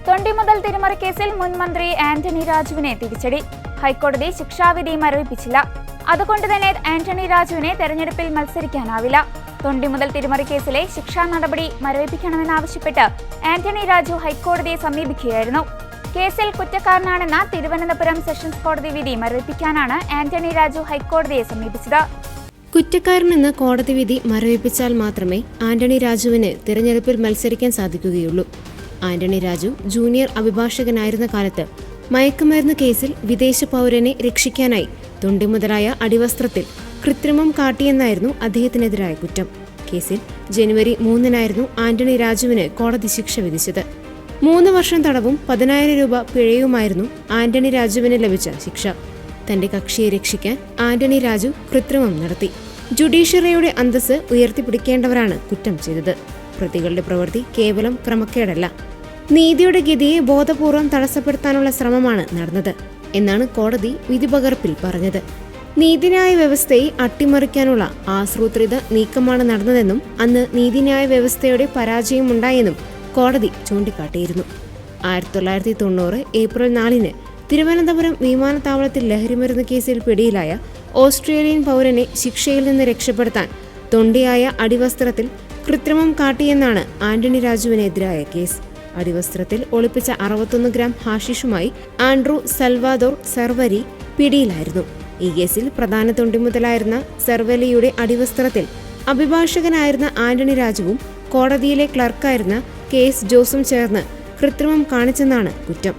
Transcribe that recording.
തൊണ്ടിമുതൽ തിരിമറി കേസിൽ മുൻ മന്ത്രി ആന്റണി രാജുവിനെ തിരിച്ചടി. ഹൈക്കോടതി ശിക്ഷാവിധി മരവിപ്പിച്ചില്ല. അതുകൊണ്ട് തന്നെ ആന്റണി രാജുവിനെ തെരഞ്ഞെടുപ്പിൽ മത്സരിക്കാനാവില്ല. തൊണ്ടിമുതൽ തിരിമറി കേസിലെ ശിക്ഷാ നടപടി മരവിപ്പിക്കണമെന്നാവശ്യപ്പെട്ട് ആന്റണി രാജു ഹൈക്കോടതിയെ സമീപിക്കുകയായിരുന്നു. കേസിൽ കുറ്റക്കാരനാണെന്ന തിരുവനന്തപുരം സെഷൻസ് കോടതി വിധി മരവിപ്പിക്കാനാണ് ആന്റണി രാജു ഹൈക്കോടതിയെ സമീപിച്ചത്. കുറ്റക്കാരനെന്ന കോടതി വിധി മരവിപ്പിച്ചാൽ മാത്രമേ ആന്റണി രാജുവിന് തിരഞ്ഞെടുപ്പിൽ മത്സരിക്കാൻ സാധിക്കുകയുള്ളൂ. ആന്റണി രാജു ജൂനിയർ അഭിഭാഷകനായിരുന്ന കാലത്ത് മയക്കുമരുന്ന് കേസിൽ വിദേശ പൗരനെ രക്ഷിക്കാനായി തൊണ്ടിമുതലായ അടിവസ്ത്രത്തിൽ കൃത്രിമം കാട്ടിയെന്നായിരുന്നു അദ്ദേഹത്തിനെതിരായ കുറ്റം. കേസിൽ ജനുവരി 3-നായിരുന്നു ആന്റണി രാജുവിന് കോടതി ശിക്ഷ വിധിച്ചത്. 3 വർഷം തടവും 10,000 രൂപ പിഴയുമായിരുന്നു ആന്റണി രാജുവിന് ലഭിച്ച ശിക്ഷ. തന്റെ കക്ഷിയെ രക്ഷിക്കാൻ ആന്റണി രാജു കൃത്രിമം നടത്തി. ജുഡീഷ്യറിയുടെ അന്തസ്സ് ഉയർത്തിപ്പിടിക്കേണ്ടവരാണ് കുറ്റം ചെയ്തത്. പ്രതികളുടെ പ്രവൃത്തി കേവലം ക്രമക്കേടല്ല, നീതിയുടെ ഗതിയെ ബോധപൂർവം തടസ്സപ്പെടുത്താനുള്ള ശ്രമമാണ് നടന്നത് എന്നാണ് കോടതി വിധിപകർപ്പിൽ പറഞ്ഞത്. നീതിന്യായ വ്യവസ്ഥയെ അട്ടിമറിക്കാനുള്ള ആസൂത്രിത നീക്കമാണ് നടന്നതെന്നും അന്ന് നീതിന്യായ വ്യവസ്ഥയുടെ പരാജയമുണ്ടായെന്നും കോടതി ചൂണ്ടിക്കാട്ടിയിരുന്നു. 1990 ഏപ്രിൽ 4-ന് തിരുവനന്തപുരം വിമാനത്താവളത്തിൽ ലഹരിമരുന്ന് കേസിൽ പിടിയിലായ ഓസ്ട്രേലിയൻ പൗരനെ ശിക്ഷയിൽ നിന്ന് രക്ഷപ്പെടുത്താൻ തൊണ്ടിയായ അടിവസ്ത്രത്തിൽ കൃത്രിമം കാട്ടിയെന്നാണ് ആന്റണി രാജുവിനെതിരായ കേസ്. അടിവസ്ത്രത്തിൽ ഒളിപ്പിച്ച 61 ഗ്രാം ഹാഷിഷുമായി ആൻഡ്രൂ സൽവാദോർ സെർവരി പിടിയിലായിരുന്നു. ഈ കേസിൽ പ്രധാന തൊണ്ടിമുതലായിരുന്ന സെർവലിയുടെ അടിവസ്ത്രത്തിൽ അഭിഭാഷകനായിരുന്ന ആന്റണി രാജുവും കോടതിയിലെ ക്ലർക്കായിരുന്ന KS ജോസും ചേർന്ന് കൃത്രിമം കാണിച്ചെന്നാണ് കുറ്റം.